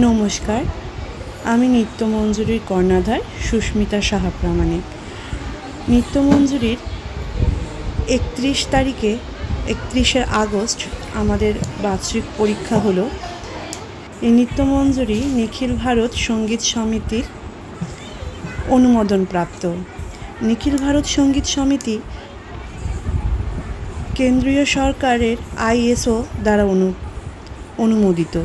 নমস্কার, আমি নৃত্যমঞ্জুরির কর্ণধার সুস্মিতা সাহা প্রামাণিক। নৃত্যমঞ্জুরির 31শে আগস্ট আমাদের বার্ষিক পরীক্ষা হলো। এই নৃত্যমঞ্জুরি নিখিল ভারত সঙ্গীত সমিতির অনুমোদনপ্রাপ্ত। নিখিল ভারত সঙ্গীত সমিতি কেন্দ্রীয় সরকারের ISO দ্বারা অনুমোদিত।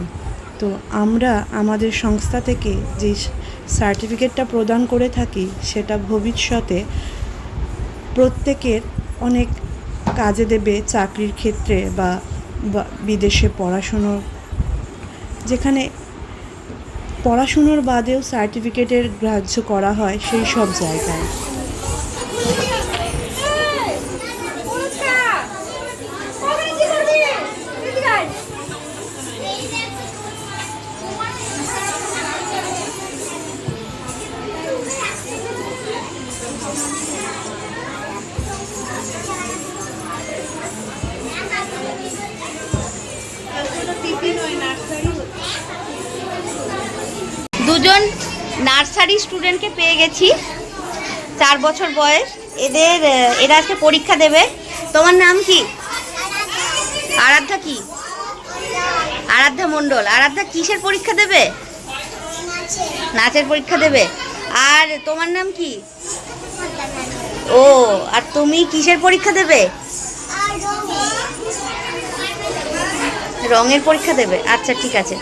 তো আমরা আমাদের সংস্থা থেকে যে সার্টিফিকেটটা প্রদান করে থাকি সেটা ভবিষ্যতে প্রত্যেকের অনেক কাজে দেবে, চাকরির ক্ষেত্রে বা বিদেশে পড়াশুনোর, যেখানে পড়াশুনোর বাদেও সার্টিফিকেটের গ্রাহ্য করা হয় সেই সব জায়গায়। দুজন নার্সারি স্টুডেন্টকে পেয়ে গেছি, 4 বছর বয়স। এরা আজকে পরীক্ষা দেবে। তোমার নাম কি? আরাধ্যা। কি? আরাধ্যা মণ্ডল। আরাধ্যা কিসের পরীক্ষা দেবে? নাচের পরীক্ষা দেবে। আর তোমার নাম কি? ও, আর তুমি কিসের পরীক্ষা দেবে? রঙের পরীক্ষা দেবে। আচ্ছা, ঠিক আছে।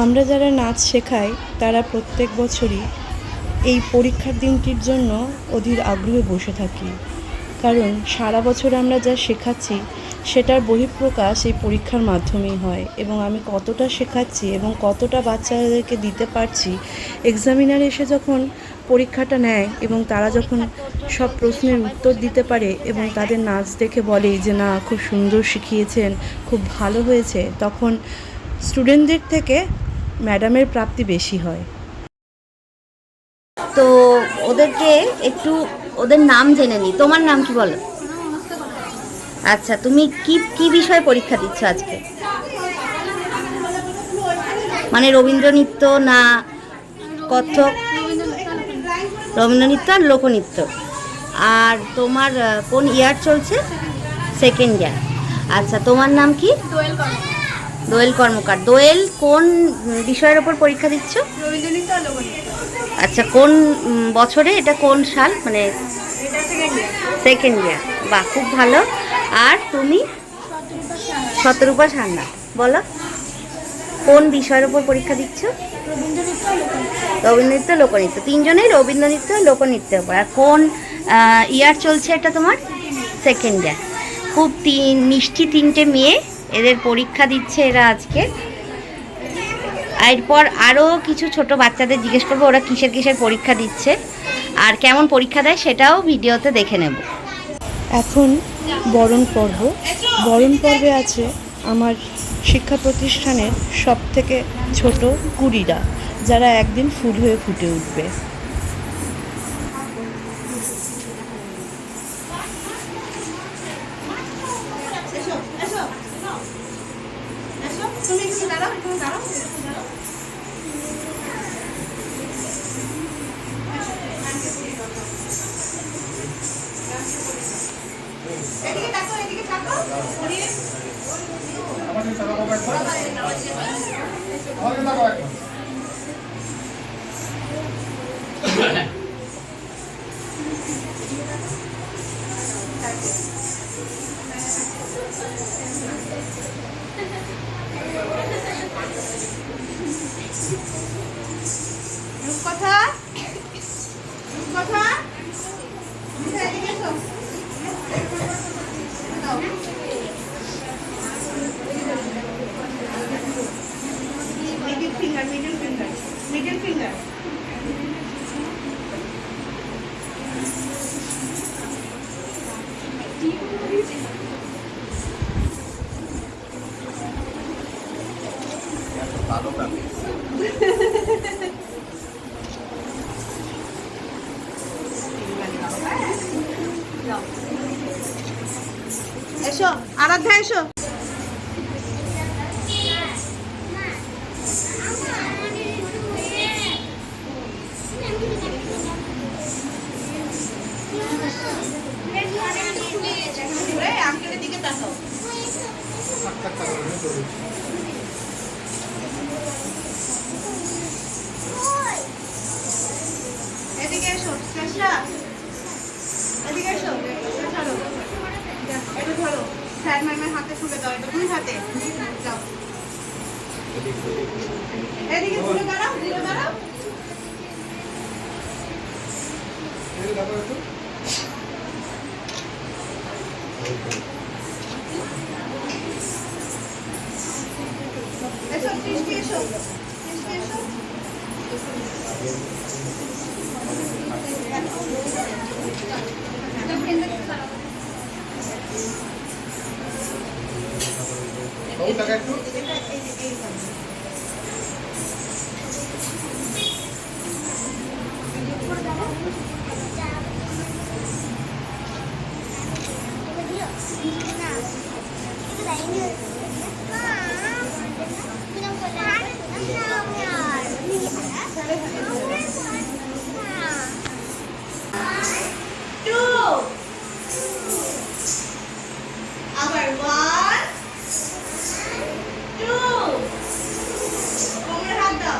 আমরা যারা নাচ শেখাই তারা প্রত্যেক বছরই এই পরীক্ষার দিনটির জন্য অধীর আগ্রহে বসে থাকি, কারণ সারা বছর আমরা যা শেখাচ্ছি সেটার বহিঃপ্রকাশ এই পরীক্ষার মাধ্যমেই হয়। এবং আমি কতটা শেখাচ্ছি এবং কতটা বাচ্চাদেরকে দিতে পারছি, এক্সামিনার এসে যখন পরীক্ষাটা নেয় এবং তারা যখন সব প্রশ্নের উত্তর দিতে পারে এবং তাদের নাচ দেখে বলে যে না, খুব সুন্দর শিখিয়েছেন, খুব ভালো হয়েছে, তখন স্টুডেন্টদের থেকে ম্যাডামের প্রাপ্তি বেশি হয়। তো ওদেরকে একটু ওদের নাম জেনে নিই। তোমার নাম কি বলো? আচ্ছা, তুমি কি বিষয়ে পরীক্ষা দিচ্ছ আজকে? মানে রবীন্দ্র নৃত্য না কত্থক? রবীন্দ্র নৃত্য আর লোকনৃত্য। আর তোমার কোন ইয়ার চলছে? 2nd ইয়ার। আচ্ছা, তোমার নাম কি? দোয়েল কর্মকার। দোয়েল কোন বিষয়ের ওপর পরীক্ষা দিচ্ছ? রবীন্দ্র নৃত্য আর লোকনৃত্য। আচ্ছা, কোন বছরে? এটা কোন সাল? মানে এটা 2nd ইয়ার। বাহ, খুব ভালো। আর তুমি? শতরূপা সান্যাল। বলো, কোন বিষয়ের ওপর পরীক্ষা দিচ্ছ? রবীন্দ্র নৃত্য লোকনৃত্য। তিনজনেই রবীন্দ্র নৃত্য লোকনৃত্যের ওপর। আর কোন ইয়ার চলছে এটা তোমার? 2nd ইয়ার। খুব মিষ্টি 3টে মেয়ে, এদের পরীক্ষা দিচ্ছে এরা আজকে। এরপর আরও কিছু ছোট বাচ্চাদের জিজ্ঞেস করবো ওরা কিসের পরীক্ষা দিচ্ছে আর কেমন পরীক্ষা দেয়, সেটাও ভিডিওতে দেখে নেব। এখন বরণ পর্বে আছে আমার শিক্ষা প্রতিষ্ঠানের সবথেকে ছোট কুড়িরা, যারা একদিন ফুল হয়ে ফুটে উঠবে। Middle finger. এসো আরাধ্যা, এসো। এদিকে এসো চেষ্টা, এদিকে এসো, এটা ধরো, এটা ধরো, স্যার ম্যামের হাতে তুলে দাও, এটা দুই হাতে যাও, এদিকে ঘুরে দাঁড়াও, ঘুরে দাঁড়াও। এসো সৃষ্টি, এসো সৃষ্টি, এসো। আবার 1 2 কোমরে হাত দাও,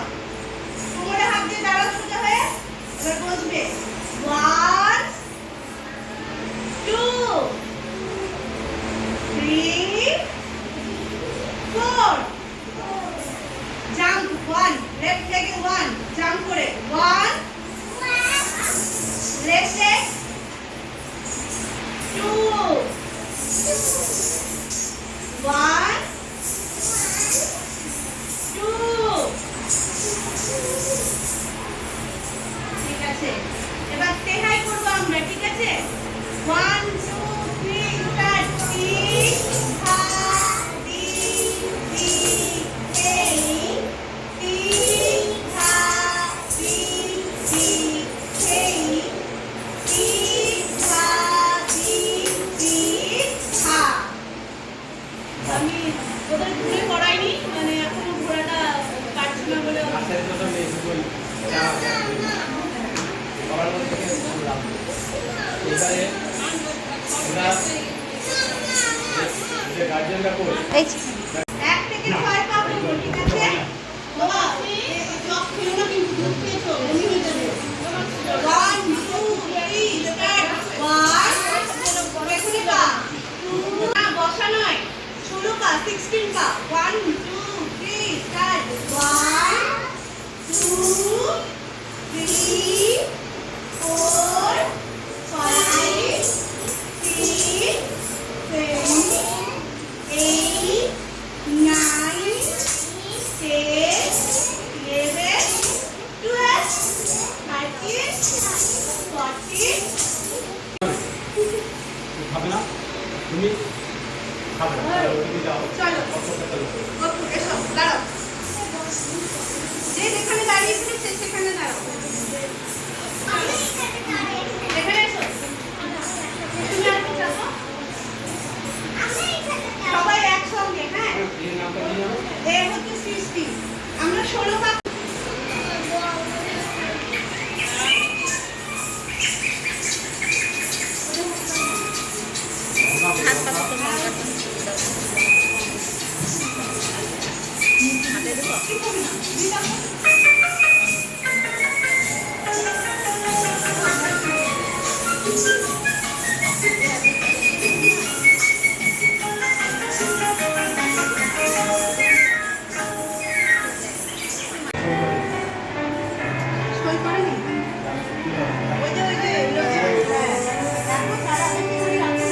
কোমরে হাত দিয়ে দাঁড়াও সোজা হয়ে, এবার বসবে 1 2 3 4 জাম্প 1 লেফট লেগে 1 জাম্প করে 1 লেফট লেগ 2 1 2 ঠিক আছে, এবার তেহাই করব আমরা, ঠিক আছে 1 2 3 স্টার্ট 3 আমি ওদের ঘুরে করাইনি, মানে এখনো ঘোড়াটা কাটছে না বলে এই 1 থেকে 6 পা করবো, ঠিক আছে বাবা, চক খেলো না কিন্তু দুধ খেয়েছো, বমি হয়ে যাবে 1 2 3 স্টার্ট 1 এখনই পা 2 না বসা নয়, 16 পা 16 পা 1 2 3 স্টার্ট 1 2 3 4 5 6 7 8 9 10 11 12 13 14 খাবে না তুমি খাবে না তুমি যাও চলো ওকে এসো দাঁড়াও, যে যেখানে দাঁড়িয়েছিলে সেখানে দাঁড়াও, এখানে এসো, তুমি আর কি চাও? সবাই একসঙ্গে, হ্যাঁ এই নামটা কি জানো এ হচ্ছে সৃষ্টি, আমরা 16 পা সই করেনি, ওই যে হ্যাঁ দেখো সারা বেশি করে রাখতে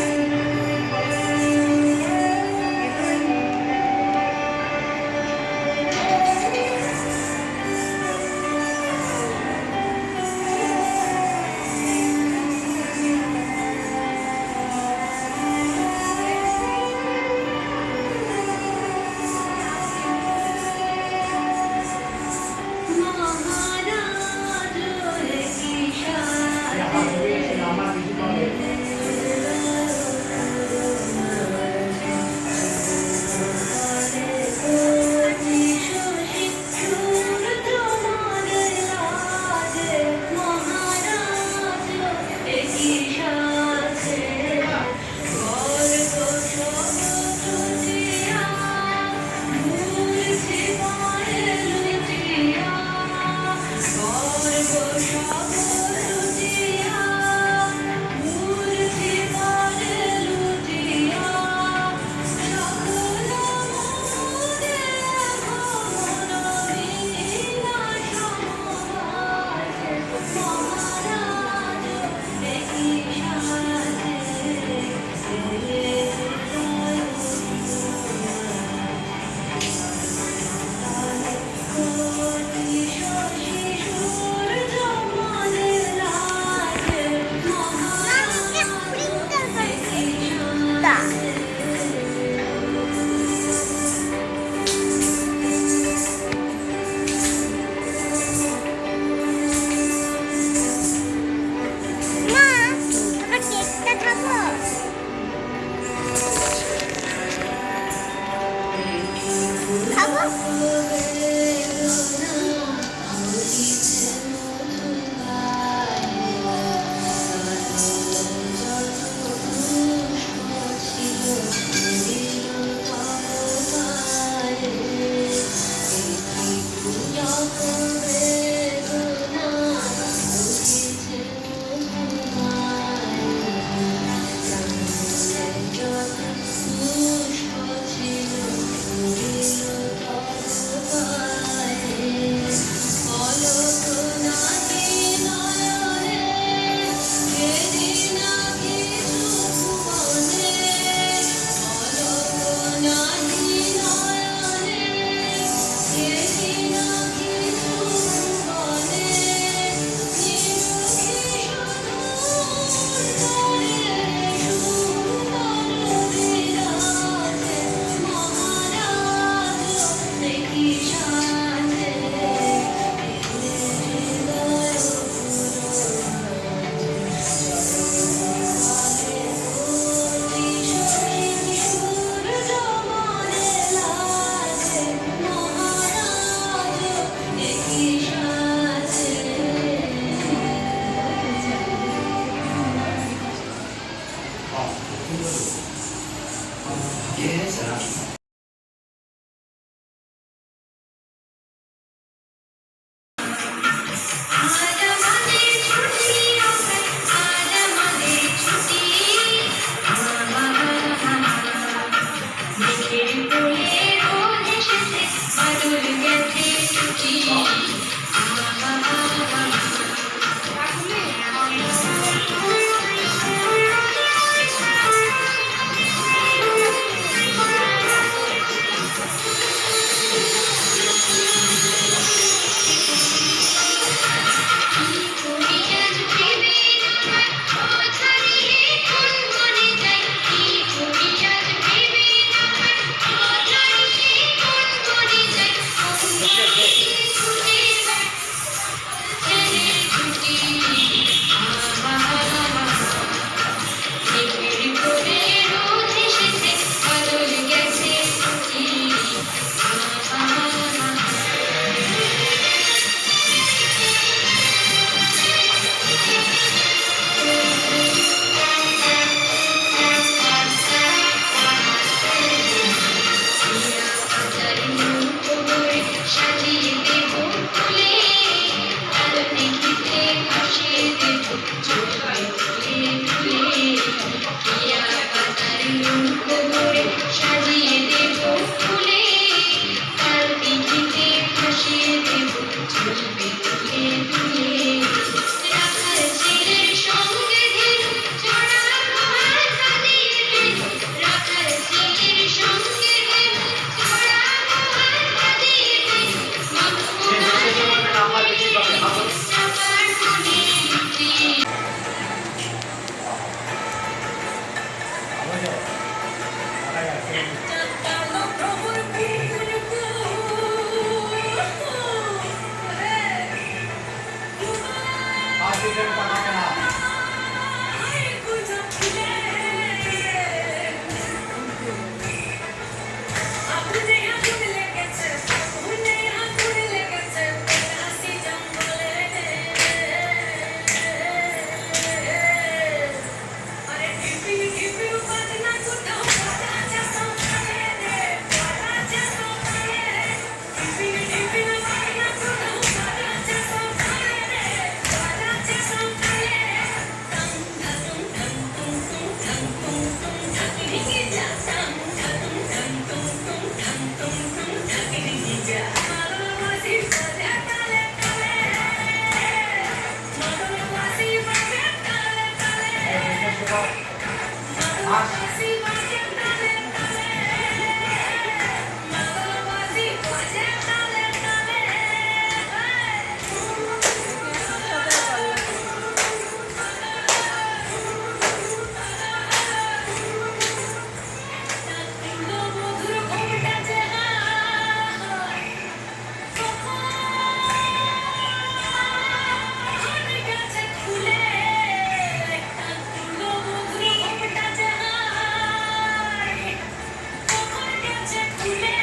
খুলে